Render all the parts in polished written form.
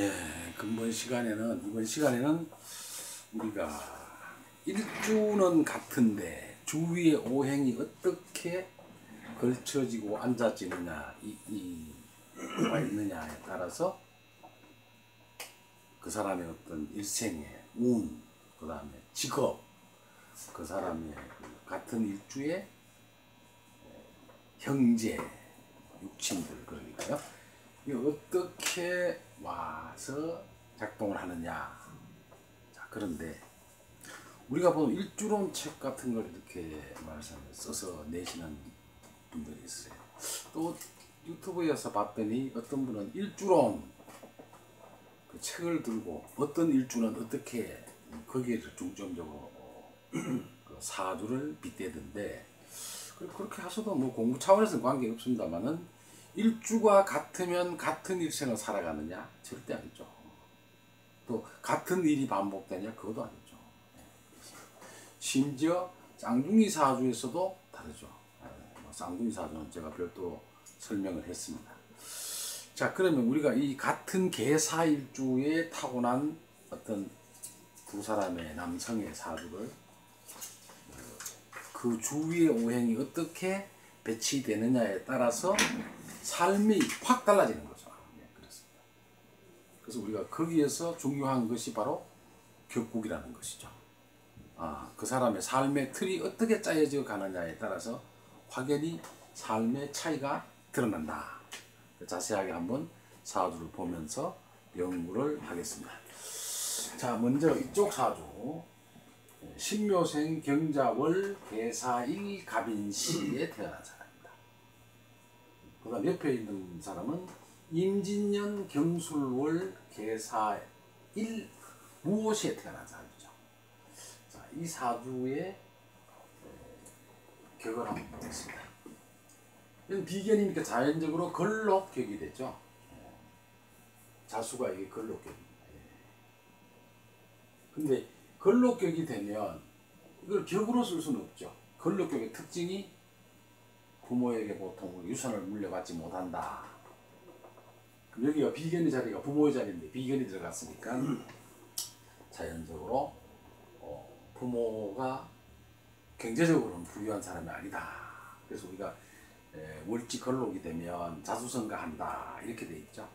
이번 시간에는 우리가 일주는 같은데 주위의 오행이 어떻게 걸쳐지고 앉아지느냐, 와 있느냐에 따라서 그 사람의 어떤 일생의 운, 그 다음에 직업, 그 사람의 같은 일주의 형제, 육친들, 그러니까요. 이게 어떻게 와서 작동을 하느냐. 자, 그런데 우리가 보면 일주론 책 같은 걸 이렇게 써서 내시는 분들이 있어요. 또 유튜브에서 봤더니 어떤 분은 일주론 그 책을 들고 어떤 일주는 어떻게 거기에 중점적으로 그 사주를 빗대던데, 그렇게 하셔도 뭐 공부 차원에서는 관계 없습니다만은 일주가 같으면 같은 일생을 살아가느냐? 절대 아니죠. 또 같은 일이 반복되냐? 그것도 아니죠. 심지어 쌍둥이 사주에서도 다르죠. 쌍둥이 사주는 제가 별도로 설명을 했습니다. 자, 그러면 우리가 이 같은 계사일주에 타고난 어떤 두 사람의 남성의 사주를 그 주위의 오행이 어떻게 배치되느냐에 따라서 삶이 확 달라지는 거죠. 그렇습니다. 그래서 우리가 거기에서 중요한 것이 바로 격국이라는 것이죠. 그 사람의 삶의 틀이 어떻게 짜여져 가느냐에 따라서 확연히 삶의 차이가 드러난다. 자세하게 한번 사주를 보면서 연구를 하겠습니다. 자, 먼저 이쪽 사주, 신묘생 경자월 계사일 갑인시에 태어난 사람입니다. 그 다음 옆에 있는 사람은 임진년 경술월 계사일 무오시에 태어난 사람이죠. 자, 이 사주의 격을 한번 보겠습니다. 이건 비견이니까 자연적으로 걸록격이 되죠. 자수가 이게 걸록격입니다. 근데 걸록격이 되면 이걸 격으로 쓸 수는 없죠. 걸록격의 특징이 부모에게 보통 유산을 물려받지 못한다. 그럼 여기가 비견의 자리가 부모의 자리인데 비견이 들어갔으니까 자연적으로 부모가 경제적으로는 부유한 사람이 아니다. 그래서 우리가 월지 걸록이 되면 자수성가한다 이렇게 돼 있죠.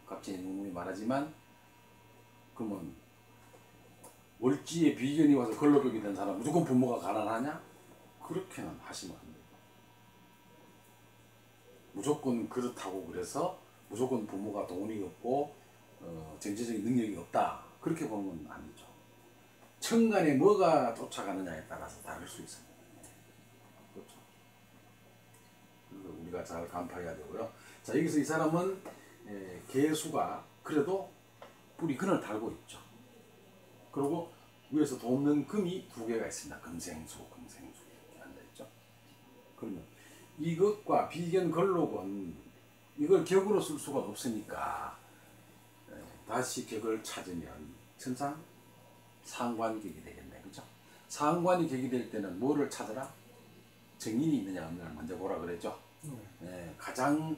갑자기 누누이 말하지만 그러면 월지에 비견이 와서 걸록격이 된 사람 무조건 부모가 가난하냐? 그렇게는 하시면 안 돼요. 무조건 그렇다고 그래서 무조건 부모가 돈이 없고 경제적인 능력이 없다 그렇게 보면 아니죠. 천간에 뭐가 쫓아가느냐에 따라서 다를 수 있습니다. 그렇죠. 우리가 잘 간파해야 되고요. 자, 여기서 이 사람은 개수가 그래도 뿌리 근을 달고 있죠. 그리고 위에서 돕는 금이 두 개가 있습니다. 금생수 이렇게 앉아있죠. 그러면 이것과 비견 걸록은 이걸 격으로 쓸 수가 없으니까 다시 격을 찾으면 천상 상관격이 되겠네. 그죠? 상관이 격이 될 때는 뭐를 찾으라? 정인이 있느냐 없느냐를 먼저 보라 그랬죠. 가장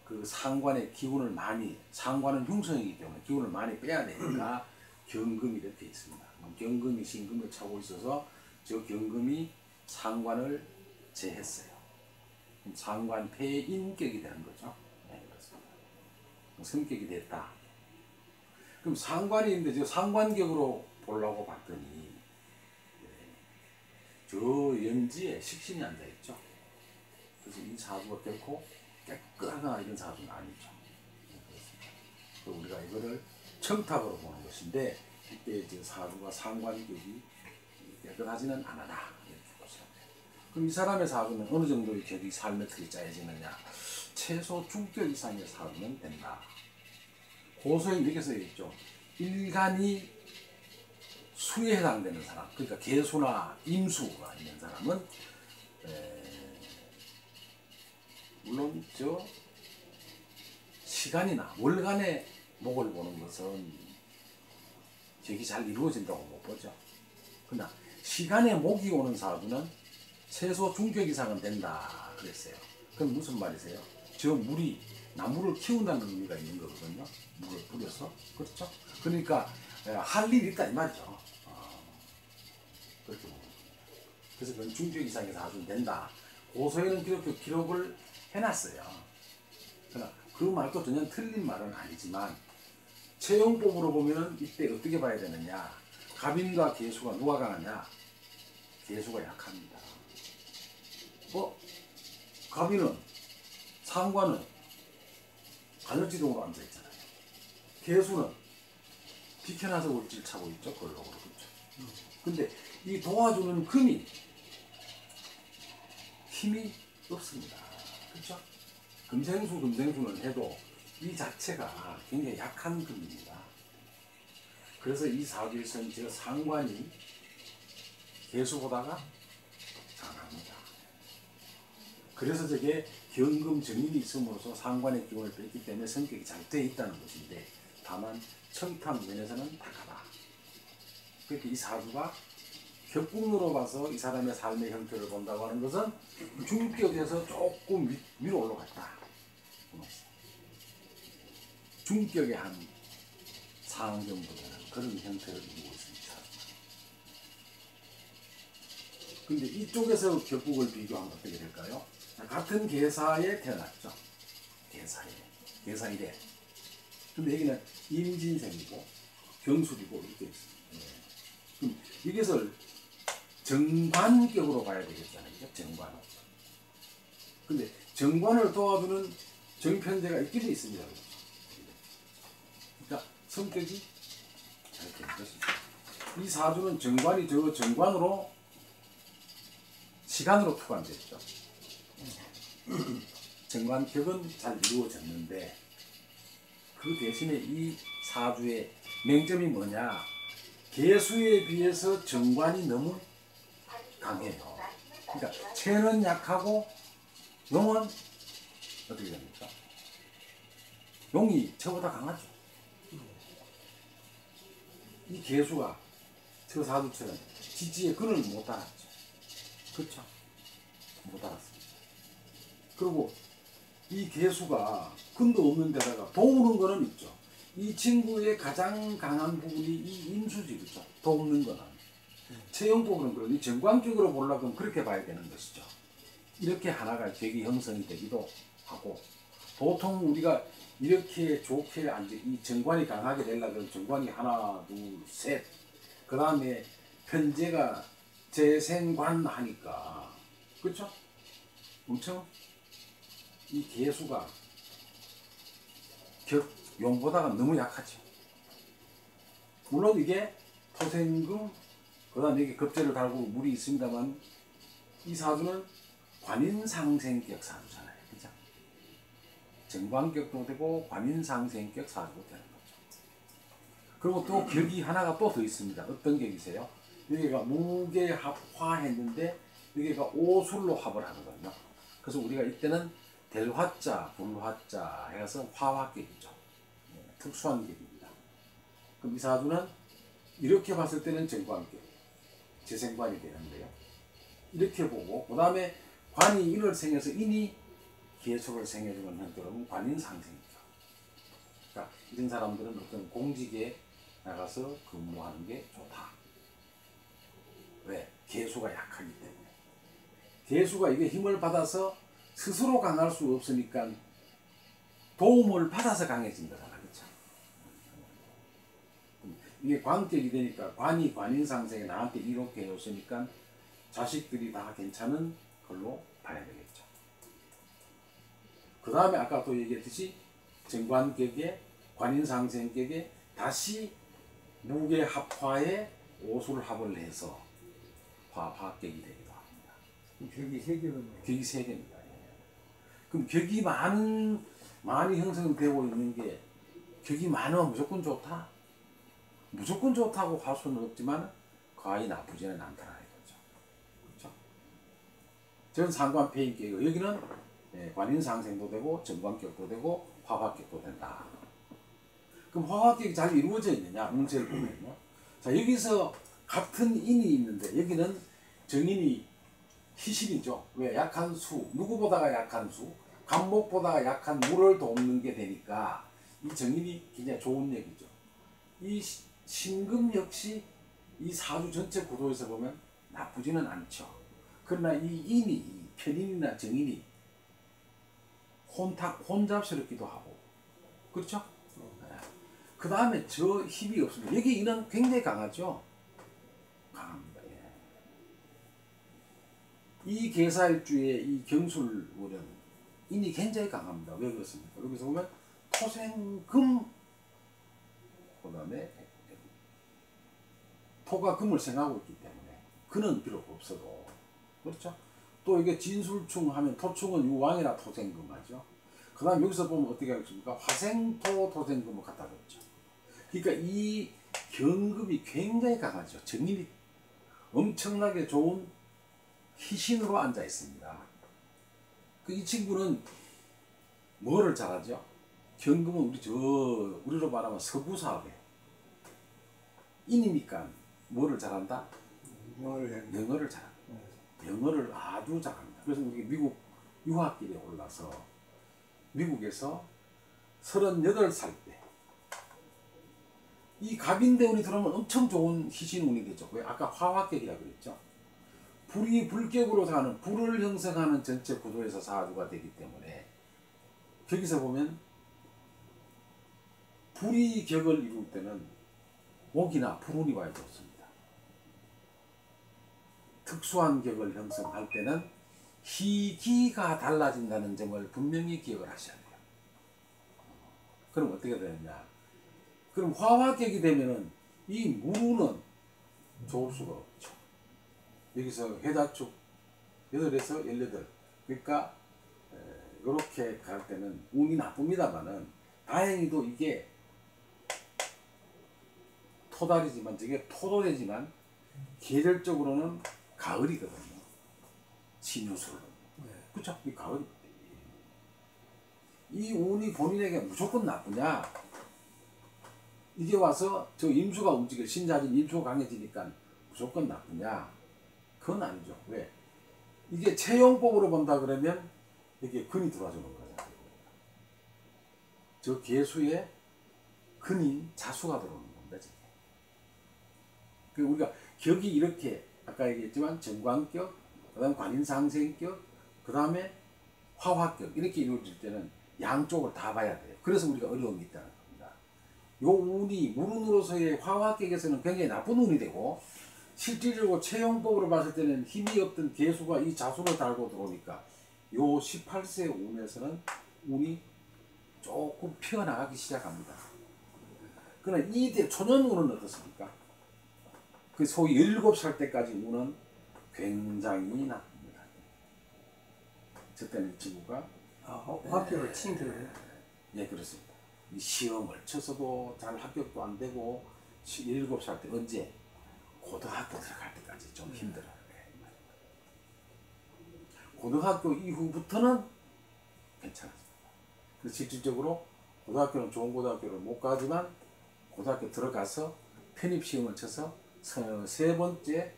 그 상관의 기운을 많이, 상관은 흉성이기 때문에 기운을 많이 빼야 되니까 경금이 이렇게 있습니다. 경금이 신금을 차고 있어서 저 경금이 상관을 제했어요. 그럼 상관 폐인격이 되는 거죠. 그렇습니다. 성격이 됐다. 그럼 상관이 있는데 저 상관격으로 보려고 봤더니 저 연지에 식신이 앉아있죠. 그래서 이 사주가 결코 깨끗하거나 이런 사주는 아니죠. 그래서 우리가 이거를 청탁으로 보는 것인데 이때 저 사주가 상관격이 깨끗하지는 않아라 이렇게 보시면 돼요. 그럼 이 사람의 사주는 어느 정도의 격이 삶의 틀이 짜여지느냐? 최소 중격 이상의 사주는 된다. 고소에 이렇게 써있죠. 일간이 수에 해당되는 사람, 그러니까 개수나 임수가 있는 사람은 물론 저 시간이나 월간의 목을 보는 것은 격이 잘 이루어진다고 못 보죠. 그러나 시간의 목이 오는 사주는 최소 중격 이상은 된다 그랬어요. 그럼 무슨 말이세요? 저 물이 나무를 키운다는 의미가 있는 거거든요. 물을 뿌려서. 그렇죠? 그러니까 할 일이 있다 이 말이죠. 그렇게 보면. 그래서 그건 중격 이상의 사주는 된다. 고서에는 그렇게 기록을 해놨어요. 그러나 그 말도 전혀 틀린 말은 아니지만 채용법으로 보면은 이때 어떻게 봐야 되느냐. 갑인과 계수가 누가 강하냐? 계수가 약합니다. 갑인은 상관은 관열지동으로 앉아있잖아요. 계수는 비켜나서 울질 차고 있죠. 걸록으로. 그렇죠. 근데 이 도와주는 금이 힘이 없습니다. 그렇죠? 금생수는 해도 이 자체가 굉장히 약한 금입니다. 그래서 이 사주에서는 저 상관이 계수보다가 강합니다. 그래서 저게 경금 정인이 있음으로써 상관의 기운을 뺐기 때문에 성격이 잘 돼 있다는 것인데, 다만 청탁 면에서는 약하다. 그렇게 이 사주가 격국으로 봐서 이 사람의 삶의 형태를 본다고 하는 것은 중격에서 조금 위로 올라갔다. 중격의 한 상황 정도 되는 그런 형태를 이루고 있습니다. 근데 이쪽에서 격국을 비교하면 어떻게 될까요? 같은 계사에 태어났죠. 계사일에. 근데 여기는 임진생이고 경술이고 이렇게 있습니다. 그럼 이것을 정관격으로 봐야 되겠잖아요. 정관으로. 근데 정관을 도와주는 정편제가 있기도 있습니다. 그러니까 성격이 잘 되는 것입니다. 이 사주는 정관이 저 정관으로 시간으로 투관됐죠. 정관격은 잘 이루어졌는데 그 대신에 이 사주의 맹점이 뭐냐? 계수에 비해서 정관이 너무 강해요. 그러니까 체는 약하고 용은 어떻게 됩니까? 용이 저보다 강하죠. 이 계수가 저 사주처럼 지지의 근을 못 알았죠. 그렇죠? 못 알았습니다. 그리고 이 계수가 근도 없는 데다가 도우는 거는 있죠. 이 친구의 가장 강한 부분이 이 임수지, 그렇죠? 도우는 거는. 채용법으로는 그러니 정관격으로 보려면 그렇게 봐야 되는 것이죠. 이렇게 하나가 격이 형성이 되기도 하고, 보통 우리가 이렇게 좋게 이 정관이 강하게 되려면 정관이 하나, 둘, 셋, 그 다음에 편제가 재생관 하니까, 그렇죠? 엄청 이 계수가 용보다가 너무 약하죠. 물론 이게 토생금, 그 다음에 여기 급제를 달고 물이 있습니다만, 이 사주는 관인상생격 사주잖아요. 그죠? 정관격도 되고 관인상생격 사주도 되는 거죠. 그리고 또 격이 하나가 또 더 있습니다. 어떤 격이세요? 여기가 무게합화 했는데 여기가 오술로 합을 하거든요. 그래서 우리가 이때는 델화자, 불화자 해서 화화격이죠. 특수한 격입니다. 그럼 이 사주는 이렇게 봤을 때는 정관격, 재생관이 되는데요. 이렇게 보고 그 다음에 관이 인을 생해서 인이 계수를 생해주는 형태로는 관인상생이죠. 그러니까 이런 사람들은 어떤 공직에 나가서 근무하는 게 좋다. 왜? 계수가 약하기 때문에. 계수가 이게 힘을 받아서 스스로 강할 수 없으니까 도움을 받아서 강해진 거잖아. 그렇죠? 이게 관격이 되니까 관이 관인상생에 나한테 이렇게 해줬으니까 자식들이 다 괜찮은 걸로 봐야 되겠죠. 그 다음에 아까 또 얘기했듯이 정관격에 관인상생격에 다시 무게합화에 오술합을 해서 화합격이 되기도 합니다. 격이 세 개거든요. 격이 세 개입니다. 그럼 격이 많이 형성되고 있는 게 격이 많으면 무조건 좋다? 무조건 좋다고 할 수는 없지만 거의 나쁘지는 않다는 거죠. 그렇죠? 전 상관폐인격이고 여기는 관인상생도 되고 정관격도 되고 화합격도 된다. 그럼 화합격이 잘 이루어져 있느냐? 운세를 보면요. 자, 여기서 같은 인이 있는데 여기는 정인이 희신이죠. 왜? 약한 수, 누구보다가 약한 수, 간목보다 약한 물을 돕는 게 되니까 이 정인이 굉장히 좋은 얘기죠. 이 신금 역시 이 사주 전체 구도에서 보면 나쁘지는 않죠. 그러나 이 인이, 이 편인이나 정인이 혼잡스럽기도 하고, 그렇죠? 그 다음에 저 힘이 없습니다. 여기 인은 굉장히 강하죠? 강합니다. 예. 이 계사일주의 이 경술월은 인이 굉장히 강합니다. 왜 그렇습니까? 여기서 보면 토생금, 그 다음에 토가 금을 생각하고 있기 때문에 금은 비록 없어도, 그렇죠? 또 이게 진술충 하면 토충은 유왕이라 토생금 하죠. 그 다음 여기서 보면 어떻게 하겠습니까? 화생토 토생금을 갖다 줬죠. 그러니까 이 경금이 굉장히 강하죠. 정인이 엄청나게 좋은 희신으로 앉아 있습니다. 이 친구는 뭐를 잘하죠? 경금은 우리로 말하면 서구사업에 인이니까 뭐를 잘한다? 영어를 잘합니다. 영어를 아주 잘합니다. 그래서 우리 미국 유학길에 올라서 미국에서 38살 때 이 갑인대운이 들어오면 엄청 좋은 희신운이 되죠. 왜? 아까 화화격이라고 그랬죠. 불이 불격으로 사는, 불을 형성하는 전체 구도에서 사주가 되기 때문에 거기서 보면 불이 격을 이룰 때는 목이나 불운이 와야 좋습니다. 특수한 격을 형성할 때는 희기가 달라진다는 점을 분명히 기억을 하셔야 돼요. 그럼 어떻게 되느냐? 그럼 화화격이 되면은 이 무는 좋을 수가 없죠. 여기서 해자축 8에서 18. 그러니까 이렇게 갈 때는 운이 나쁩니다만은 다행히도 이게 토달이지만 저게 토도되지만 계절적으로는 가을이거든요. 신유술. 그렇죠? 이 가을. 이 운이 본인에게 무조건 나쁘냐? 이게 와서 저 임수가 움직여 신자진 임수가 강해지니까 무조건 나쁘냐? 그건 아니죠. 왜? 이게 채용법으로 본다 그러면 이게 근이 들어와주는 거예요. 저 계수에 근인 자수가 들어오는 겁니다. 그 우리가 격이 이렇게 아까 얘기했지만 정관격, 그다음 관인상생격, 그다음에 화화격 이렇게 이루어질 때는 양쪽을 다 봐야 돼요. 그래서 우리가 어려움이 있다는 겁니다. 요 운이 물운으로서의 화화격에서는 굉장히 나쁜 운이 되고 실질적으로 채용법으로 봤을 때는 힘이 없던 계수가 이 자수를 달고 들어오니까 요 18세 운에서는 운이 조금 피어나가기 시작합니다. 그러나 이때 초년 운은 어떻습니까? 그 소위 17살 때까지 운은 굉장히 나쁩니다. 저 때는 이 친구가 학교를 친구를 예, 그렇습니다. 이 시험을 쳐서도 잘 합격도 안 되고 17살 때 언제? 고등학교 들어갈 때까지 좀 힘들어요. 고등학교 이후부터는 괜찮았습니다. 그래서 실질적으로 고등학교는 좋은 고등학교를 못 가지만 고등학교 들어가서 편입시험을 쳐서 3번째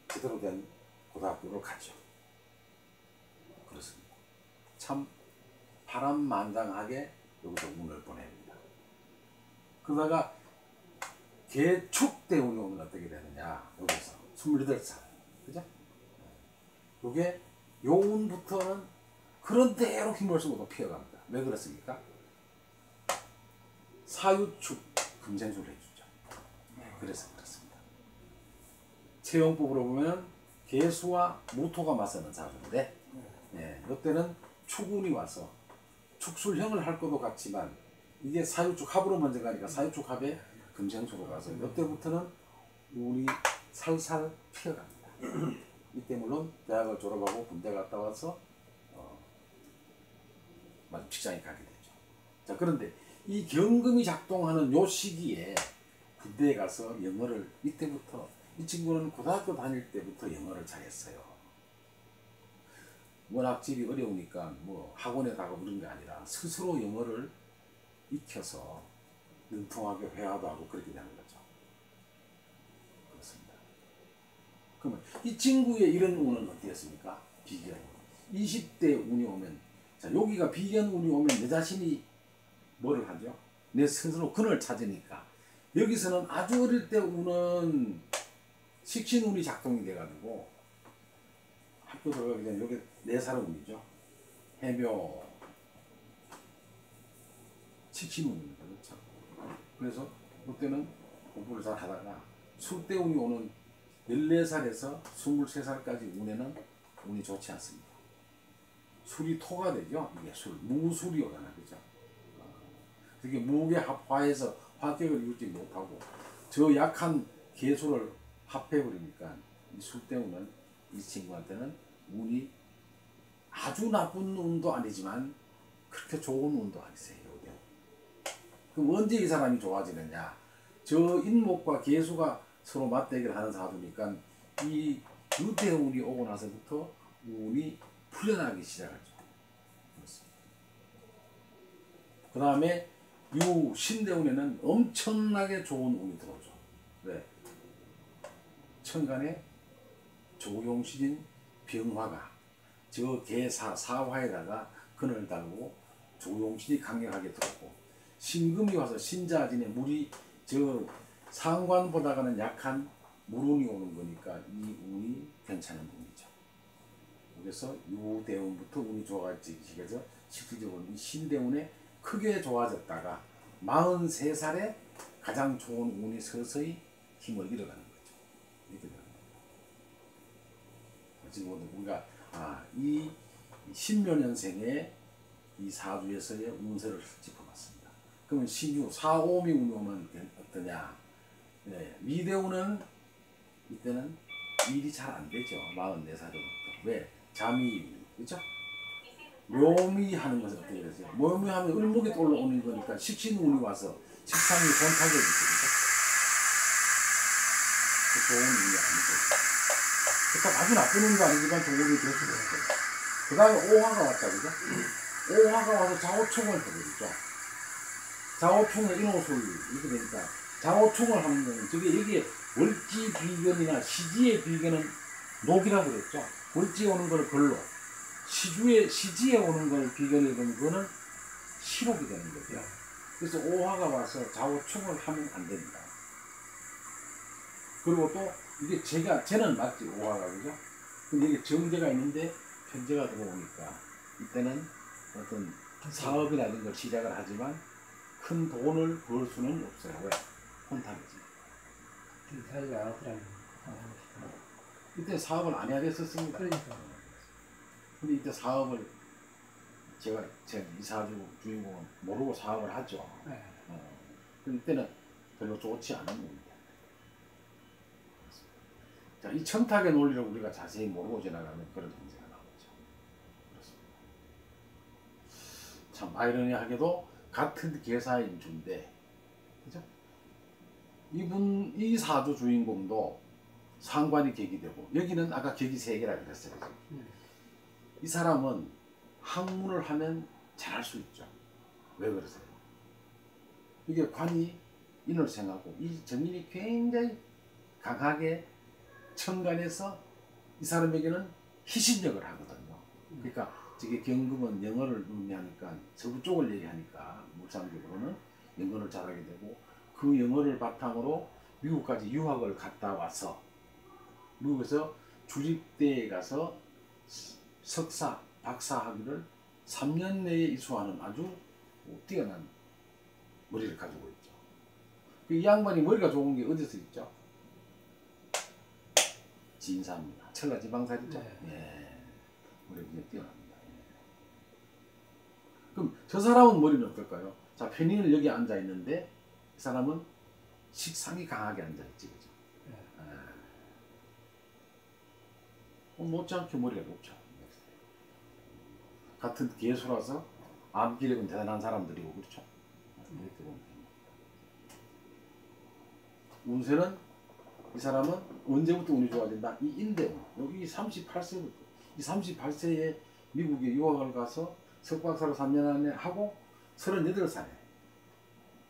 제대로 된 고등학교를 가죠. 그렇습니다. 참 파란만장하게 여기서 운을 보냅니다. 그러다가 개축대운이 오면 어떻게 되느냐? 여기서 28살, 그죠? 요게 요 운부터는 그런 대로 힘을 쓰고도 피어갑니다. 왜 그렇습니까? 사유축 금생수를 해주죠. 그래서 그렇습니다. 채용법으로 보면 개수와 무토가 맞서는 사주인데, 이때는 축운이 와서 축술형을 할 것도 같지만 이게 사유축 합으로 먼저 가니까 사유축 합에 금생수로 가서 이때부터는 운이 살살 피어갑니다. 이때 물론 대학을 졸업하고 군대 갔다 와서 직장에 가게 되죠. 자, 그런데 이 경금이 작동하는 요 시기에 군대에 가서 영어를 이때부터 이 친구는 고등학교 다닐 때부터 영어를 잘했어요. 워낙 집이 어려우니까 뭐 학원에 가고 그런 게 아니라 스스로 영어를 익혀서 능통하게 회화도 하고 그렇게 되는 거죠. 그렇습니다. 그러면 이 친구의 이런 운은 어땠습니까? 비교해. 20대 운이 오면 자, 여기가 비견운이 오면 내 자신이 뭐를 하죠? 내 스스로 근을 찾으니까. 여기서는 아주 어릴 때 우는 식신운이 작동이 돼가지고 학교 들어가기 전에 여기 4살 운이죠. 해묘 식신운입니다. 그렇죠? 그래서 그때는 공부를 잘 하다가 술대운이 오는 14살에서 23살까지 운에는 운이 좋지 않습니다. 술이 토가 되죠. 이게 무술이 오잖아. 그죠? 그게 무게 합화해서 화격을 이루지 못하고 저 약한 개수를 합해버리니까 이 술대운은 이 친구한테는 운이 아주 나쁜 운도 아니지만 그렇게 좋은 운도 아니세요. 그럼 언제 이 사람이 좋아지느냐? 저 인목과 개수가 서로 맞대결 하는 사주니까 이 유대운이 오고 나서부터 운이 풀려나기 시작하죠. 그 다음에 신대운에는 엄청나게 좋은 운이 들어오죠. 왜? 천간에 조용시진 병화가 저 사화에다가 근을 달고 조용신이 강력하게 들어오고 신금이 와서 신자진에 물이 저 상관보다는 약한 물운이 오는 거니까 이 운이 괜찮은 운이죠. 그래서 유대운부터 운이 좋아지기 시작해서 실질적으로 이 신대운에 크게 좋아졌다가 43살에 가장 좋은 운이 서서히 힘을 잃어가는 거죠. 이렇게 되는 거예요. 지금 우리가 이 신묘년생의 이 사주에서의 운세를 짚어봤습니다. 그러면 신유, 사오미 운이 오면 어떠냐? 네, 미대운은 이때는 일이 잘 안 되죠. 44살부터. 왜? 잠이, 그죠? 묘미하는 것은 어떻게 되죠? 묘미하면 을목이 올라오는 거니까 식신운이 와서 식상이 권타격이 있죠. 좋은 운이 아니죠. 그러니까 아주 나쁜 운도 아니지만 좋은 운이 될 수가 있어요. 그 다음에 오화가 왔다, 그죠? 오화가 와서 좌우총을 해버리죠. 좌우총의 인호술, 이렇게 되니까 좌우총을 하는 거는 저게 여기에 월지 비견이나 시지의 비견은 녹이라고 그랬죠. 월지에 오는 거는 걸로, 시지에 오는 걸 비견을 보면 그거는 시록이 되는 거죠. 그래서 오화가 와서 좌우총을 하면 안 됩니다. 그리고 또 이게 쟤는 맞지, 오화가, 그죠? 근데 이게 정제가 있는데 편제가 들어오니까 이때는 어떤 사업이나 이런 걸 시작을 하지만 큰 돈을 벌 수는 없어요. 왜? 혼탁이지. 이때 사업을 안 해야 됐었습니다. 그러니까. 근데 이때 사업을 제가 이 사주 주인공은 모르고 사업을 하죠. 네. 근데 이때는 별로 좋지 않은 겁니다. 자, 이 청탁의 논리를 우리가 자세히 모르고 지나가면 그런 문제가 나오죠. 그렇습니다. 참 아이러니하게도 같은 계사인 주인데, 그죠? 이 사주 주인공도 상관이 격이 되고, 여기는 아까 격이 3개라 그랬어요. 그죠? 이 사람은 학문을 하면 잘할 수 있죠. 왜 그러세요? 이게 관이 인을 생하고, 이 정인이 굉장히 강하게 천간에서 이 사람에게는 희신력을 하거든요. 그러니까 저게 경금은 영어를 의미하니까 서부 쪽을 얘기하니까 물상적으로는 영어를 잘하게 되고 그 영어를 바탕으로 미국까지 유학을 갔다 와서 미국에서 주립대에 가서 석사, 박사 학위를 3년 내에 이수하는 아주 뛰어난 머리를 가지고 있죠. 이 양반이 머리가 좋은 게 어디서 있죠? 진사입니다. 천하지방살이죠. 네. 예. 머리가 그냥 뛰어납니다. 예. 그럼 저 사람은 머리는 어떨까요? 자, 편인을 여기 앉아 있는데 이 사람은 식상이 강하게 앉아 있지, 그죠? 예. 못지않게 머리가 높죠. 같은 개수라서 암기력은 대단한 사람들이고 그렇죠. 이렇게 보면 됩니다. 운세는 이 사람은 언제부터 운이 좋아진다? 이 인대운. 여기 38세부터. 이 38세에 미국에 유학을 가서 석박사로 3년 안에 하고 38살에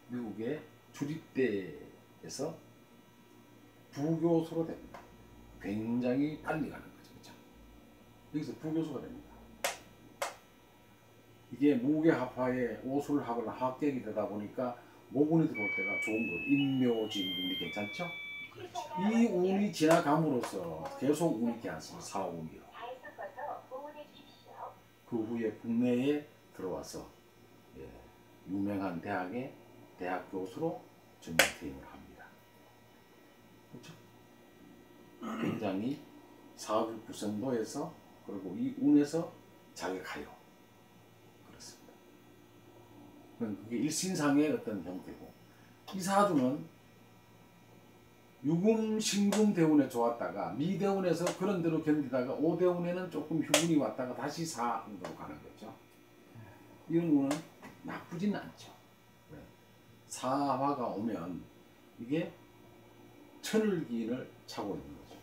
미국의 주립대에서 부교수로 됩니다. 굉장히 빨리 가는 거죠. 그렇죠? 여기서 부교수가 됩니다. 이게 무게합화에 오술합을 합격이 되다 보니까 모군이 들어올 때가 좋은 거예요. 인묘진운이 괜찮죠? 이 운이 지나감으로써 계속 운이 있지 않습니다. 사오운이요. 그 후에 국내에 들어와서 유명한 대학의 대학 교수로 전문퇴임을 합니다. 그렇죠? 굉장히 사업 구성도에서 그리고 이 운에서 잘 가요. 그렇습니다. 그게 일신상의 어떤 형태고, 이 사주는 유금, 신금 대운에 좋았다가 미대운에서 그런 대로 견디다가 오대운에는 조금 휴군이 왔다가 다시 사운으로 가는 거죠. 이런 운은 나쁘진 않죠. 사화가 오면 이게 천을기인을 차고 있는 거죠.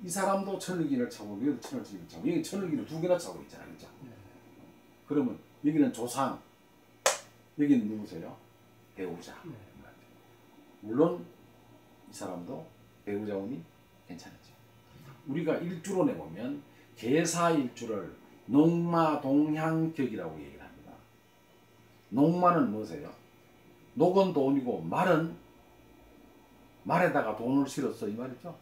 이 사람도 천을기인을 차고 여기도 천을기인을 차고 여기 천을기인을 두 개나 차고 있잖아요. 그렇죠? 그러면 여기는 조상, 여기는 누구세요? 배우자. 물론 이 사람도 배우자 운이 괜찮았죠. 우리가 일주로 내보면 계사일주를 녹마동향격이라고 얘기를 합니다. 녹마는 뭐세요? 녹은 돈이고 말은 말에다가 돈을 실었어 이 말이죠.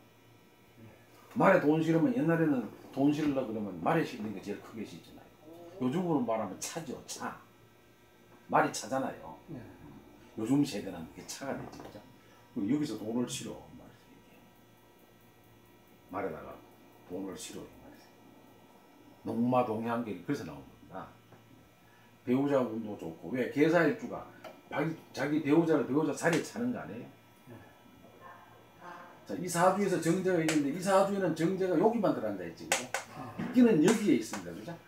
말에 돈 실으면 옛날에는 돈 실으려고 그러면 말에 실는 게 제일 크게 실잖아요. 요즘으로 말하면 차죠. 차. 말이 차잖아요. 요즘 세대는 그게 차가 되지. 그죠? 여기서 돈을 실어 말에다가 돈을 실어 녹마동향계리 그래서 나온 겁니다. 배우자 운도 좋고 왜 계사일주가 자기 배우자 자리에 차는 거 아니에요? 자, 이 사주에서 정제가 있는데 이 사주에는 정제가 여기만 들어앉아 있지. 그죠? 있기는 여기에 있습니다. 그죠?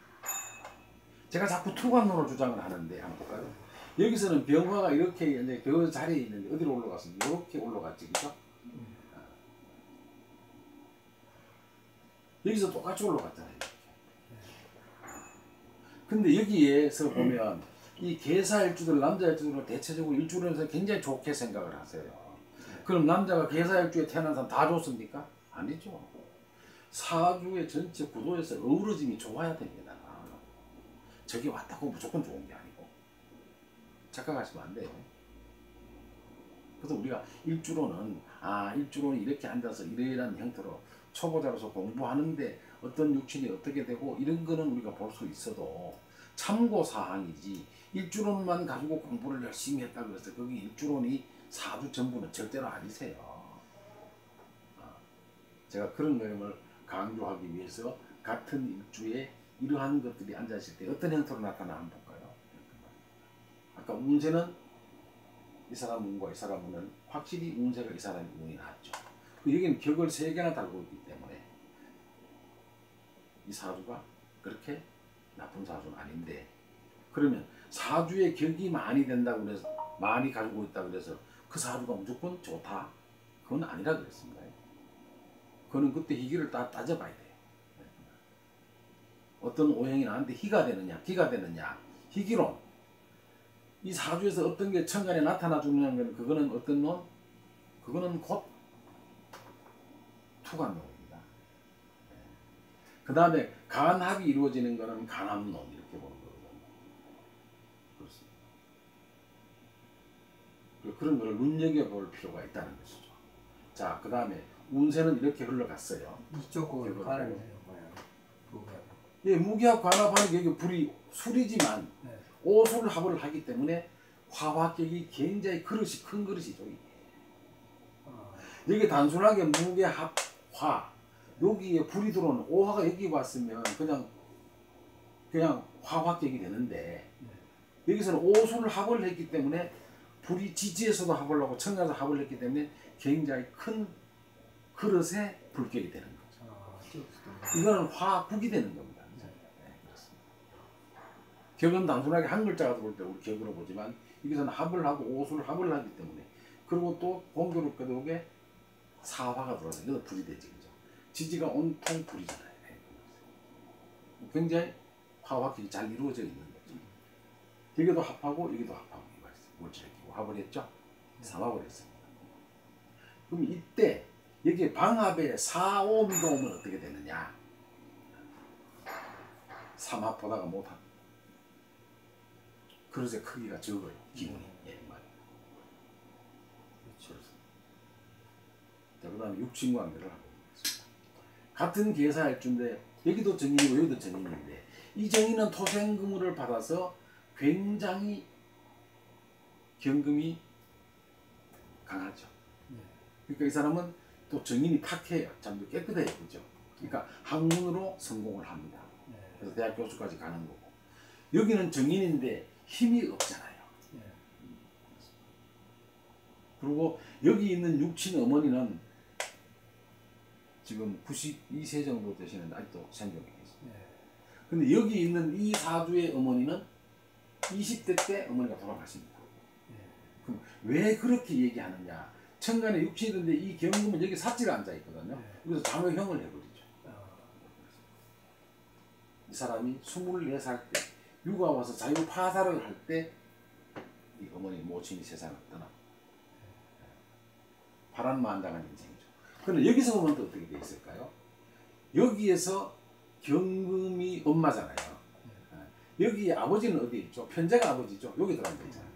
제가 자꾸 투관론을 주장을 하는데 한번 볼까요? 여기서는 병화가 이렇게 이제 그 자리에 있는데 어디로 올라갔습니까? 이렇게 올라갔지. 그죠? 여기서 똑같이 올라갔잖아요. 이렇게. 근데 여기에서 보면 이 계사일주들 남자일주들은 대체적으로 일주론에서 굉장히 좋게 생각을 하세요. 그럼 남자가 계사일주에 태어난 사람 다 좋습니까? 아니죠. 사주의 전체 구도에서 어우러짐이 좋아야 됩니다. 저기 왔다고 무조건 좋은 게 아니고 착각하시면 안 돼요. 그래서 우리가 일주론은 일주론이 이렇게 앉아서 이러이러한 형태로 초보자로서 공부하는데 어떤 육친이 어떻게 되고 이런 거는 우리가 볼 수 있어도 참고사항이지 일주론만 가지고 공부를 열심히 했다 그래서 거기 일주론이 사주 전부는 절대로 아니세요. 제가 그런 내용을 강조하기 위해서 같은 일주에 이러한 것들이 앉아있을 때 어떤 형태로 나타나 한번 볼까요? 아까 운세는 이 사람 운과 이 사람 운은 확실히 운세가 이 사람의 운이 낫죠. 여기는 격을 3개나 달고 있기 때문에 이 사주가 그렇게 나쁜 사주는 아닌데, 그러면 사주에 격이 많이 된다고 그래서 많이 가지고 있다고 그래서 그 사주가 무조건 좋다? 그건 아니라 그랬습니다. 그거는 그때 희기를 따져봐야 돼요. 어떤 오행이 나한테 희가 되느냐 기가 되느냐 희기론, 이 사주에서 어떤 게 천간에 나타나 주는 건 그거는 어떤 놈? 그거는 곧 투관론입니다. 그 다음에 간합이 이루어지는 거는 간합론 이렇게 보는 거거든요. 그렇습니다. 그런 거를 눈여겨볼 필요가 있다는 것이죠. 자, 그 다음에 운세는 이렇게 흘러갔어요. 이쪽으로 가는 거예요. 예, 무기합 관합하는 게 불이 술이지만 오술합을 하기 때문에 화화격이 굉장히 그릇이 큰 그릇이죠. 여기 단순하게 무게합 화, 여기에 불이 들어오는 오화가 여기 왔으면 그냥 화화격이 되는데 여기서는 오술합을 했기 때문에 불이 지지에서도 합을 하고 청간에서 합을 했기 때문에 굉장히 큰 그릇에 불격이 되는 거죠. 이거는 화국이 되는 겁니다. 격은 단순하게 한 글자가 들어올 때 우리 격으로 보지만 여기서는 합을 하고 오술 합을 하기 때문에, 그리고 또 공교롭게도 이게 사화가 들어와서 이것도 불이 되지. 그죠? 지지가 온통 불이잖아요. 굉장히 화학격이 잘 이루어져 있는 거죠. 여기도 합하고 여기도 합하고 물질을 끼고 합을 했죠. 삼합을 했습니다. 그럼 이때 여기에 방합에 4, 5미가 오면 어떻게 되느냐? 삼합보다가 못합니다. 그릇의 크기가 적어요. 기운이. 예, 맞아요. 그렇죠. 자, 그 다음에 육친관계를 하고 있습니다. 같은 계사일주인데 여기도 정인이고 여기도 정인인데 이 정인은 토생금을 받아서 굉장히 경금이 강하죠. 그러니까 이 사람은 또 정인이 탁해요. 참 깨끗해요. 그죠? 그러니까 학문으로 성공을 합니다. 그래서 대학 교수까지 가는 거고. 여기는 정인인데 힘이 없잖아요. 그리고 여기 있는 육친 어머니는 지금 92세 정도 되시는데 아직도 생존이 계십니다. 근데 여기 있는 이 사주의 어머니는 20대 때 어머니가 돌아가십니다. 그럼 왜 그렇게 얘기하느냐? 천간에 육친인데 이 경금은 여기 삽지가 앉아 있거든요. 그래서 잠호형을 해버리죠. 이 사람이 24살 때 육아 와서 자유 파살을 할 때 이 어머니 모친이 세상을 떠나 바람만장한 인생이죠. 그런데 여기서 보면 또 어떻게 돼 있을까요? 여기에서 경금이 엄마잖아요. 여기 아버지는 어디 있죠? 편제가 아버지죠. 여기 들어앉아 있잖아요.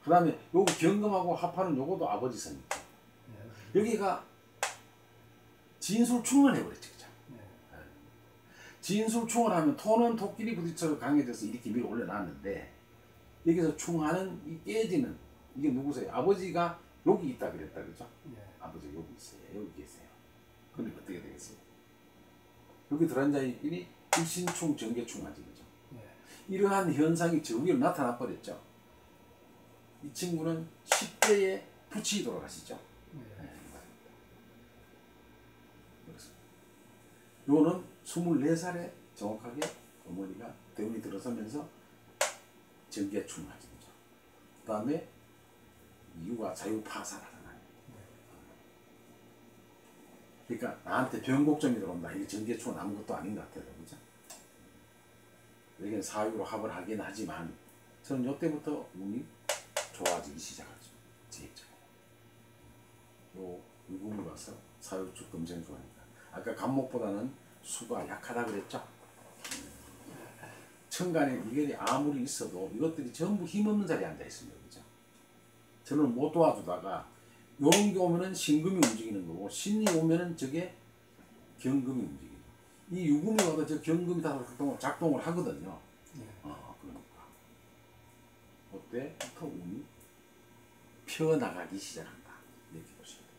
그 다음에 요거 경금하고 합하는 요거도 아버지 선이죠. 여기가 진술충을 해버렸죠. 그죠? 진술충을 하면 토는 토끼리 부딪혀 강해져서 이렇게 밀어 올려놨는데 여기서 충하는 이 깨지는 이게 누구세요? 아버지가 여기 있다 그랬다 그죠? 아버지 여기 있어요. 여기 계세요. 근데 어떻게 되겠어요? 여기 들어앉아 있니 일신충 정계충 하지 그죠? 이러한 현상이 저 위로 나타나 버렸죠. 이 친구는 10대에 부친이 돌아가시죠. 요거는 24살에 정확하게 어머니가 대운이 들어서면서 정계충을 하죠. 그 다음에 육아 자유 파산하잖아요. 그러니까 나한테 병곡점이 들어온다. 이게 정계충은 아무것도 아닌 것 같아요. 그죠? 여기는 사유로 합을 하긴 하지만 저는 이때부터 운이 좋아지기 시작하죠. 제 입장에. 요 유금이 와서 사유축 금생수하니까 아까 간목보다는 수가 약하다 그랬죠. 천간에 이게 아무리 있어도 이것들이 전부 힘없는 자리에 앉아 있습니다. 그죠? 저는 못 도와주다가 요런 게 오면은 신금이 움직이는 거고 신이 오면은 저게 경금이 움직이죠. 이 유금이 와도 저 경금이 다 작동을 하거든요. 그러니까 그때부터 운이 펴나가기 시작한다. 이렇게 보시면 돼요.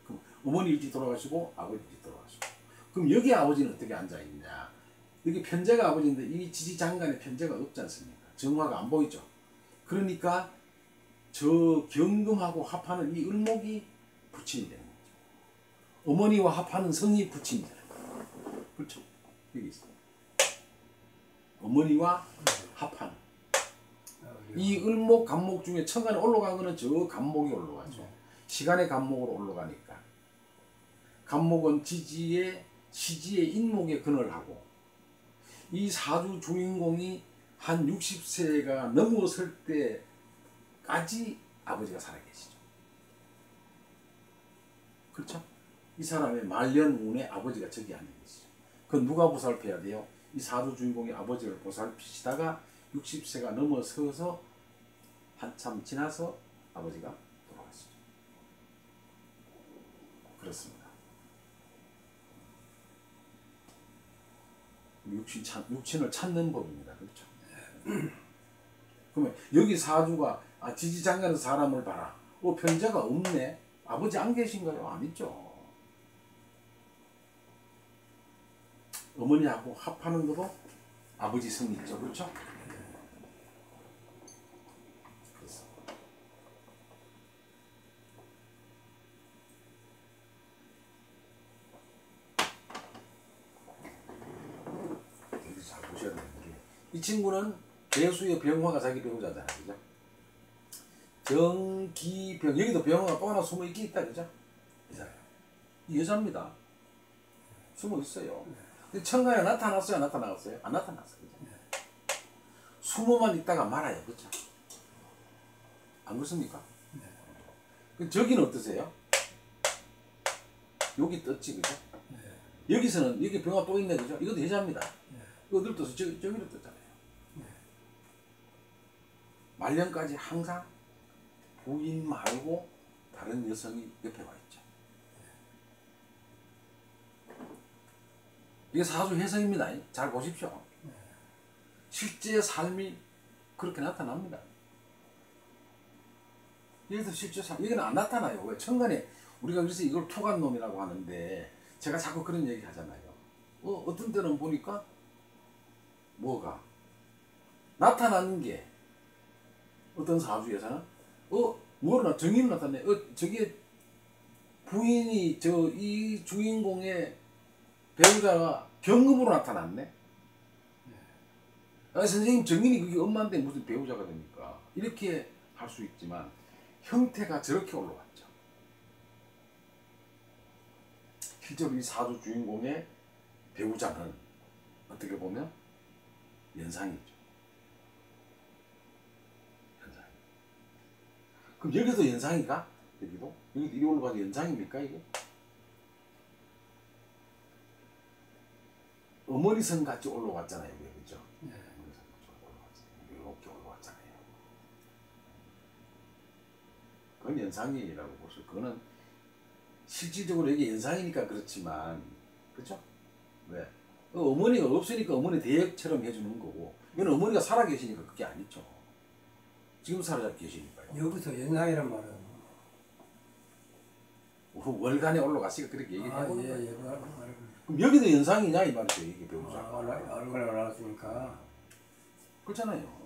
그럼 어머니 일찍 돌아가시고 아버지 일찍 돌아가시고 그럼 여기 아버지는 어떻게 앉아있냐? 여기 편제가 아버지인데 이 지지장간에 편제가 없지 않습니까? 정화가 안 보이죠? 그러니까 저 경금하고 합하는 이 을목이 부친이 되는 거죠. 어머니와 합하는 성이 부친이 되는 거죠. 그렇죠? 여기 있어요. 어머니와 합하는 이 을목, 간목 중에 천간에 올라간 거는 저 간목이 올라가죠. 시간의 간목으로 올라가니까 간목은 지지의 시지의 인목에 근을 하고 이 사주 주인공이 한 60세가 넘어설 때까지 아버지가 살아계시죠. 그렇죠? 이 사람의 말년운에 아버지가 저기 앉아 계시죠. 그건 누가 보살펴야 돼요? 이 사주 주인공이 아버지를 보살피시다가 60세가 넘어서서 한참 지나서 아버지가 돌아가시죠. 그렇습니다. 육친을 찾는 법입니다. 그렇죠? 그러면 여기 사주가 지지장간에서 사람을 봐라. 편제가 없네. 아버지 안 계신가요? 안 있죠. 어머니하고 합하는 것도 아버지 성이 있죠. 그렇죠? 잘 보셔야 되는 게 이 친구는 개수의 병화가 자기 배우자잖아요. 그죠? 정기병 여기도 병화가 또 하나 숨어 있긴 있다. 그죠? 이 여자입니다. 숨어 있어요. 근데 천간에 나타났어요? 안 나타났어요? 안 나타났어요. 그죠? 숨어만 있다가 말아요. 그죠? 안 그렇습니까? 저기는 어떠세요? 여기 떴지. 그죠? 여기서는 여기 병화 또 있네. 그죠? 이것도 여자입니다. 어디로 떴어요? 저기로 떴잖아요. 말년까지 항상 부인 말고 다른 여성이 옆에 와 있죠. 이게 사주 해석입니다. 잘 보십시오. 실제 삶이 그렇게 나타납니다. 예를 들어 실제 삶, 이건 안 나타나요. 왜? 천간에 우리가 그래서 이걸 토간놈이라고 하는데 제가 자꾸 그런 얘기 하잖아요. 어떤 때는 보니까 뭐가 나타나는 게 어떤 사주에서는 뭐로 정의는 나타내. 저게 부인이 이 주인공의 배우자가 경금으로 나타났네. 선생님 정인이 그게 엄마인데 무슨 배우자가 됩니까? 이렇게 할 수 있지만 형태가 저렇게 올라왔죠. 실제로 이 사주 주인공의 배우자는 어떻게 보면 연상이죠. 연상. 그럼 여기도 연상이가? 여기도 이리 올라가서 연상입니까 이게? 어머니 선 같이 올라왔잖아요, 그죠? 네. 어머니 선 같이 올라왔잖아요. 이렇게 올라왔잖아요. 그건 연상이라고 보죠. 그거는 실질적으로 이게 연상이니까 그렇지만, 그렇죠? 왜? 어머니가 없으니까 어머니 대역처럼 해주는 거고, 이건 어머니가 살아 계시니까 그게 아니죠. 지금 살아 계시니까요. 여기서 연상이란 말은 월간에 올라갔으니까 그렇게 얘기를 해보는 예, 거예요. 그럼 여기도 연상이냐 이 말이죠, 이게 배우자가. 얼굴에 올라왔으니까 그렇잖아요.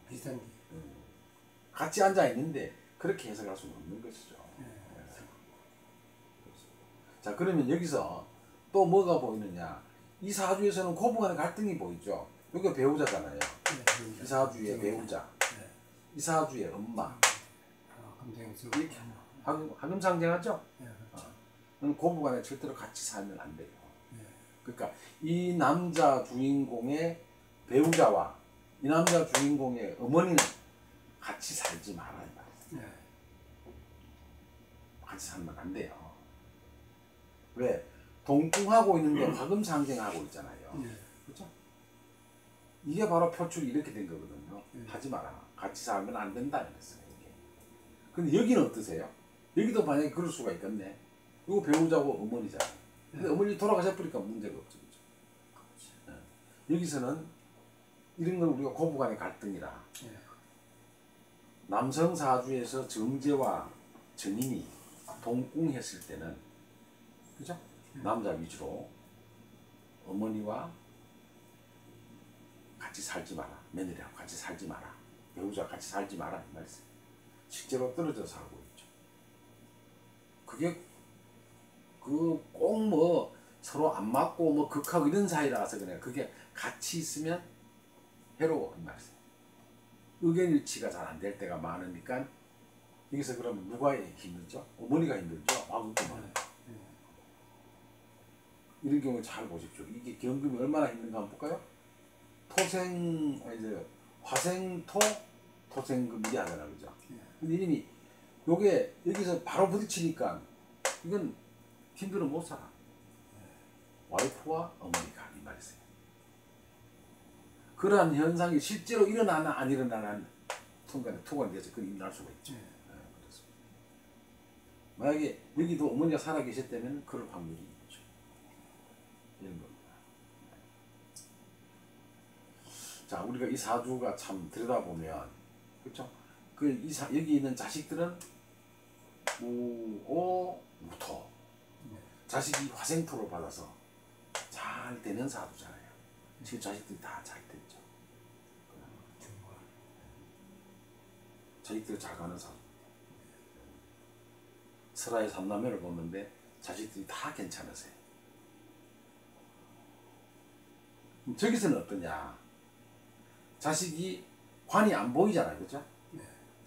비슷한 게. 같이 앉아 있는데 그렇게 해석할 수는 없는 것이죠. 자, 그러면 여기서 또 뭐가 보이느냐? 이 사주에서는 고부간의 갈등이 보이죠. 여기가 배우자잖아요. 이 사주의 배우자, 이 사주의 엄마. 이렇게 화금상쟁하죠. 고부간에 절대로 같이 살면 안 돼요. 그러니까 이 남자 주인공의 배우자와 이 남자 주인공의 어머니는 같이 살지 말아야 말이에요. 같이 살면 안 돼요. 왜? 동궁하고 있는데 화금상쟁하고 있잖아요. 그렇죠? 이게 바로 표출이 이렇게 된 거거든요. 하지 마라. 같이 살면 안 된다 이랬어요. 근데 여기는 어떠세요? 여기도 만약에 그럴 수가 있겠네. 이거 배우자고 어머니잖아요. 근데 어머니 돌아가셔버리니까 문제가 없죠. 그렇죠? 여기서는 이런 걸 우리가 고부간의 갈등이라. 남성 사주에서 정제와 정인이 동궁했을 때는, 그죠? 남자 위주로 어머니와 같이 살지 마라. 며느리하고 같이 살지 마라. 배우자와 같이 살지 마라. 이 말이죠. 실제로 떨어져 살고 있죠. 그게 꼭 뭐 서로 안 맞고 뭐 극하고 이런 사이라서 그래. 그게 같이 있으면 해로워 이 말이에요. 의견 일치가 잘 안 될 때가 많으니까 여기서 그러면 누가 힘들죠? 어머니가 힘들죠. 아무튼 이런 경우 잘 보십시오. 이게 경금이 얼마나 힘든가 한번 볼까요? 화생토 토생금이 하잖아, 그죠? 근데 이름이 요게 여기서 바로 부딪히니까 이건 힘들어 못 살아. 와이프와 어머니가 이 말이세요. 그러한 현상이 실제로 일어나나 안 일어나나 토관에 대해서 그건 일어날 수가 있죠. 그렇습니다. 만약에 여기도 어머니가 살아 계셨다면 그럴 확률이 있죠. 이런 겁니다. 자, 우리가 이 사주가 참 들여다보면, 그렇죠? 여기 있는 자식들은 무토. 자식이 화생토를 받아서 잘 되는 사주잖아요. 지금 자식들이 다 잘 됐죠. 자식들이 잘 가는 사주. 설화의 삼남매를 보는데 자식들이 다 괜찮으세요. 저기서는 어떠냐? 자식이 관이 안 보이잖아요, 그렇죠?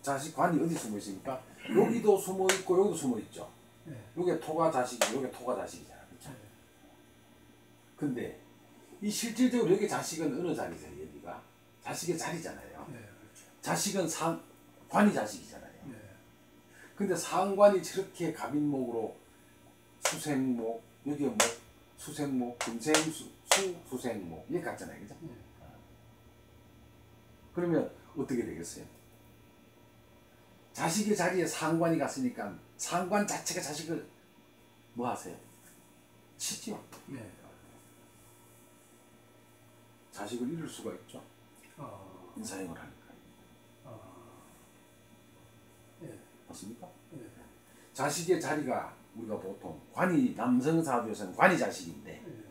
자식 관이 어디 숨어 있습니까? 여기도 숨어 있고 여기도 숨어 있죠. 요게 토가 자식이, 요게 토가 자식이잖아, 그렇죠? 근데 이 실질적으로 여기 자식은 어느 자리세요? 여기가 자식의 자리잖아요. 자식은 관이 자식이잖아요. 근데 상관이 저렇게 갑인목으로 수생목, 여기 뭐 수생목, 금생수, 수생목 이렇게 갔잖아요, 그죠? 그러면 어떻게 되겠어요? 자식의 자리에 상관이 갔으니까 상관 자체가 자식을 뭐 하세요? 치지요. 네. 자식을 잃을 수가 있죠. 어. 인사행을 하니까. 예. 맞습니까? 예. 자식의 자리가 우리가 보통 관이 남성 사주에서는 관이 자식인데 예.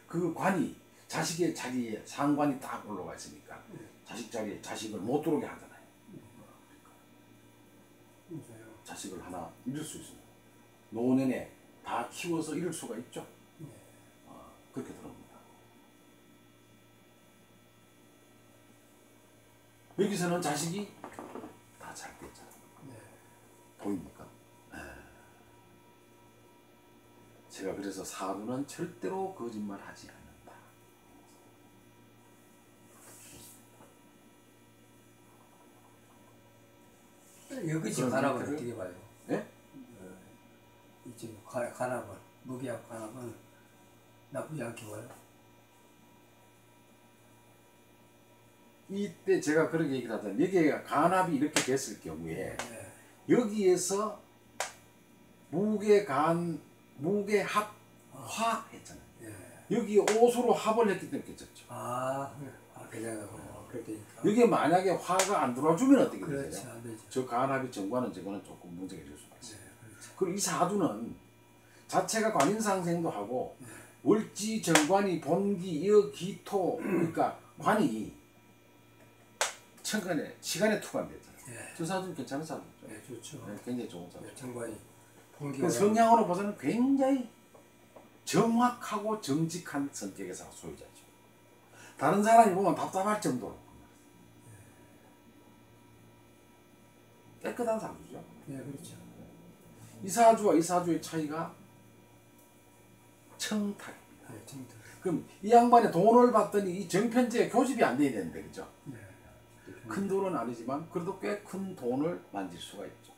그 관이 자식의 자리에 상관이 딱 올라가 있으니까 자식 자리에 자식을 못 들어오게 하잖아요. 맞아요. 자식을 하나 잃을 수 있습니다. 노년에 다 키워서 잃을 수가 있죠. 네. 그렇게 들어옵니다. 여기서는 자식이 다 잘 됐잖아요. 네. 보입니까? 제가 그래서 사주는 절대로 거짓말 하지 않는다. 여기 집 그런 간압은 상태를- 어떻게 봐요? 예? 이집 간압은 무기압 간압은 나쁘지 않게 봐요. 이때 제가 그렇게 얘기를 하자면 여기에 간합이 이렇게 됐을 경우에 네. 여기에서 무게간 무게합 화 했잖아요. 예. 여기 옷으로 합을 했기 때문에 깨졌죠. 그래요. 그러니까. 여기에 만약에 화가 안 들어와주면 어떻게 그렇지, 되세요? 안 되죠. 저 간합이 정과는 저거는 조금 문제가 있을 수가 있어요. 네, 그렇죠. 그리고 이 사주는 자체가 관인상생도 하고 월지 정관이 본기 여 기토 그러니까 관이 천간에 시간에 투관되잖아요. 예. 저 사주는 괜찮은 사주죠. 네, 좋죠. 네, 굉장히 좋은 사주. 네, 정관이 공기 그 성향으로 봐서는 굉장히 정확하고 정직한 성격의 소유자죠. 다른 사람이 보면 답답할 정도로 깨끗한 사주죠. 네, 그렇죠. 이 사주와 이 사주의 차이가 청탁입니다. 네, 정도. 그럼 이 양반이 돈을 받더니 이 정편제에 교집이 안 돼야 되는데 그죠? 네. 큰 돈은 아니지만 그래도 꽤 큰 돈을 만질 수가 있죠.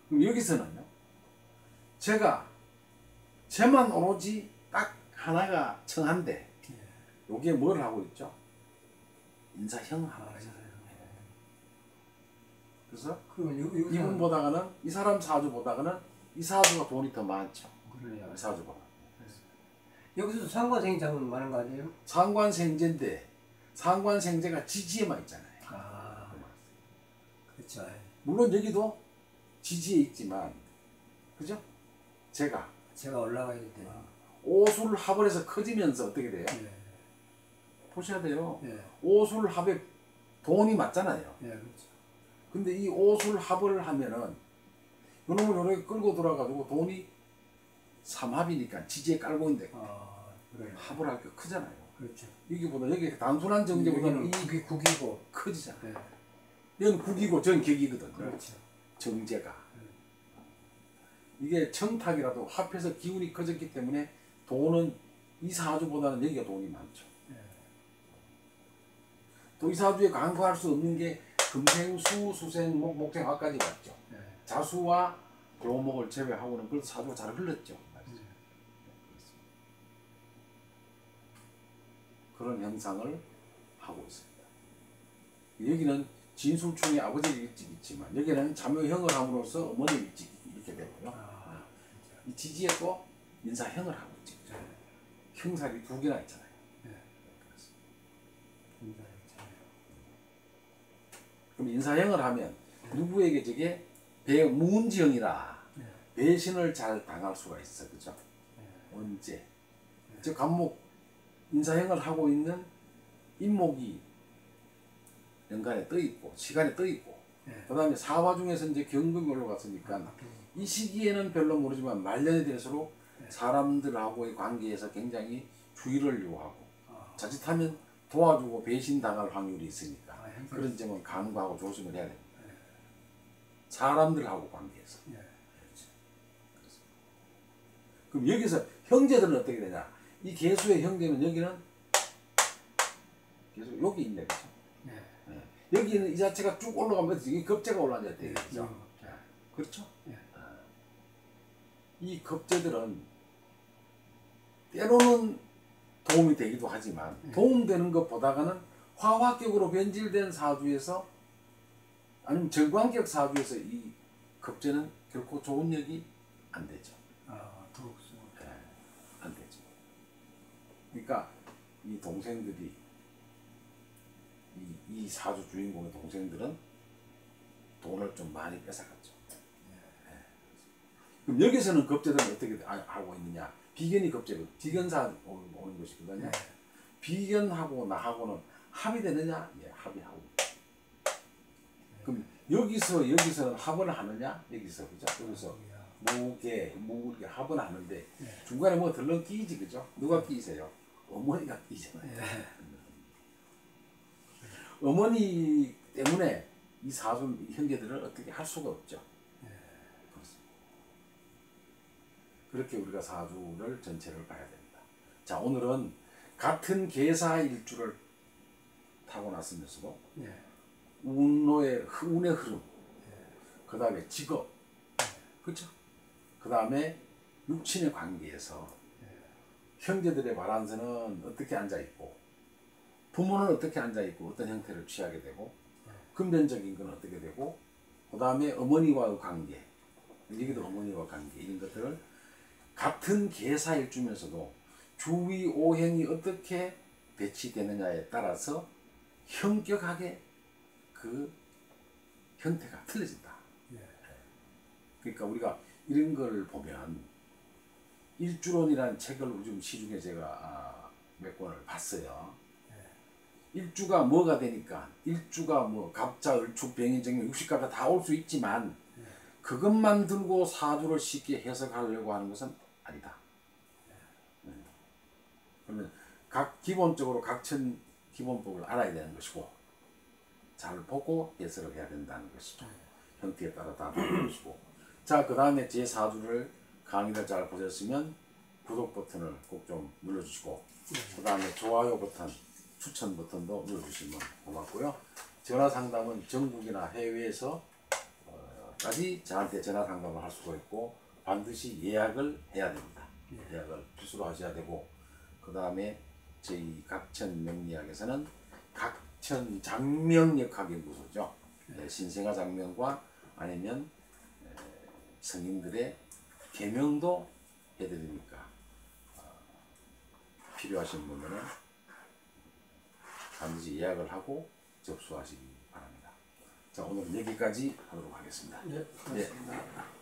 그럼 여기서는요. 제가 제만 오로지 딱 하나가 청한데 여기에 뭘 하고 있죠? 인사형 하고 있어요. 그래서 그럼 이분 보다가는 이 사람 사주 보다가는 이 사주가 돈이 더 많죠. 그러네요. 이 사주보다. 여기서 상관생장은 많은 거 아니에요? 상관생제인데 상관생제가 지지에만 있잖아요. 그렇죠. 물론 여기도 지지에 있지만 그죠? 제가 올라가야 돼요. 오술 합을 해서 커지면서 어떻게 돼요? 네. 보셔야 돼요. 네. 오술 합에 돈이 맞잖아요. 네, 그렇죠. 근데 이 오술 합을 하면은 요놈을 요렇게 끌고 돌아가지고 돈이 삼합이니까 지지에 깔고 있는데 그래요. 합을 할 게 크잖아요. 그렇죠. 여기보다 여기 단순한 정제보다는 이 국이 국이고. 커지잖아. 네. 이건 국이고 전 격이거든요. 그렇죠. 정제가. 이게 청탁이라도 합해서 기운이 커졌기 때문에 돈은 이 사주보다는 여기가 돈이 많죠. 네. 또 이 사주에 간과할 수 없는 게 금생수, 수생, 목생화까지 왔죠. 네. 자수와 묘목을 제외하고는 그래도 사주가 잘 흘렀죠. 그런 형상을 하고 있습니다. 여기는 진술충의 아버지 일찍 있지만 여기는 자묘형을 함으로써 어머니 일찍 이렇게 되고요. 이 지지에 또 인사형을 하고 있죠. 형살이 두 개나 있잖아요. 그럼 인사형을 하면 누구에게 저게 무운지형이라 배신을 잘 당할 수가 있어, 그죠? 언제? 저 간목 인사형을 하고 있는 인목이 연간에 떠 있고 시간에 떠 있고 그다음에 사화 중에서 이제 경금이 올라갔으니까 이 시기에는 별로 모르지만 말년이 될수록 사람들하고의 관계에서 굉장히 주의를 요하고 자칫하면 도와주고 배신당할 확률이 있으니까 그런 점은 간과하고 조심을 해야 됩니다. 사람들하고 관계에서. 그럼 여기서 형제들은 어떻게 되냐? 이 개수의 형제는 여기는 계속 여기 있네, 그렇죠? 여기는 이 자체가 쭉 올라가면서 이 겁재가 올라앉아야 돼요, 그렇죠? 그렇죠? 이 겁재들은 때로는 도움이 되기도 하지만 도움되는 것보다는 화화격으로 변질된 사주에서 아니면 정관격 사주에서 이 겁재는 결코 좋은 역이 안 되죠. 도록수. 예, 안 되죠. 그러니까 이 동생들이 이 사주 주인공의 동생들은 돈을 좀 많이 뺏어갔죠. 예. 그럼 여기서는 겁재들은 어떻게 하고 있느냐? 비견이 겁재거든. 비견사 오는 것이거든요. 네. 비견하고 나하고는 합이 되느냐? 예, 합의하고. 그럼 여기서는 합을 하느냐? 여기서 그죠? 여기서 무게 이렇게 합은 하는데 네. 중간에 뭐 덜렁 끼이지 그죠? 누가 끼세요? 어머니가 끼잖아요. 네. 어머니 때문에 이 사돈 형제들을 어떻게 할 수가 없죠. 그렇습니다. 그렇게 우리가 사주를 전체를 봐야 됩니다. 자, 오늘은 같은 계사 일주를 타고났으면서도 네. 운의 흐름, 그 다음에 직업, 그렇죠? 그 다음에 육친의 관계에서 형제들의 바란서는 어떻게 앉아있고 부모는 어떻게 앉아있고 어떤 형태를 취하게 되고 근본적인 건 어떻게 되고 그 다음에 어머니와의 관계, 여기도 어머니와 관계 이런 것들을 같은 계사일주면서도 주위 오행이 어떻게 배치되느냐에 따라서 현격하게 그 형태가 틀려진다. 그러니까 우리가 이런 걸 보면 일주론이라는 책을 요즘 시중에 제가 몇 권을 봤어요. 일주가 뭐가 되니까 일주가 뭐 갑자, 을축, 병인, 정년, 육식가가 다 올 수 있지만 그것만 들고 사주를 쉽게 해석하려고 하는 것은 아니다. 그러면 기본적으로 각천 기본법을 알아야 되는 것이고 잘 보고 해석을 해야 된다는 것이죠. 형태에 따라 다 다른 것이고. 자, 그 다음에 제 사주를 강의를 잘 보셨으면 구독 버튼을 꼭 좀 눌러주시고 그 다음에 좋아요 버튼, 추천 버튼도 눌러주시면 고맙고요. 전화 상담은 전국이나 해외에서 까지 저한테 전화 상담을 할 수가 있고 반드시 예약을 해야 됩니다. 예약을 필수로 하셔야 되고 그 다음에 저희 각천 명리학에서는 각천 장명역학 연구소죠. 신생아 장명과 아니면 성인들의 계명도 해드리니까 필요하신 분들은 반드시 예약을 하고 접수하시기 바랍니다. 자, 오늘은 여기까지 하도록 하겠습니다. 네, 고맙습니다.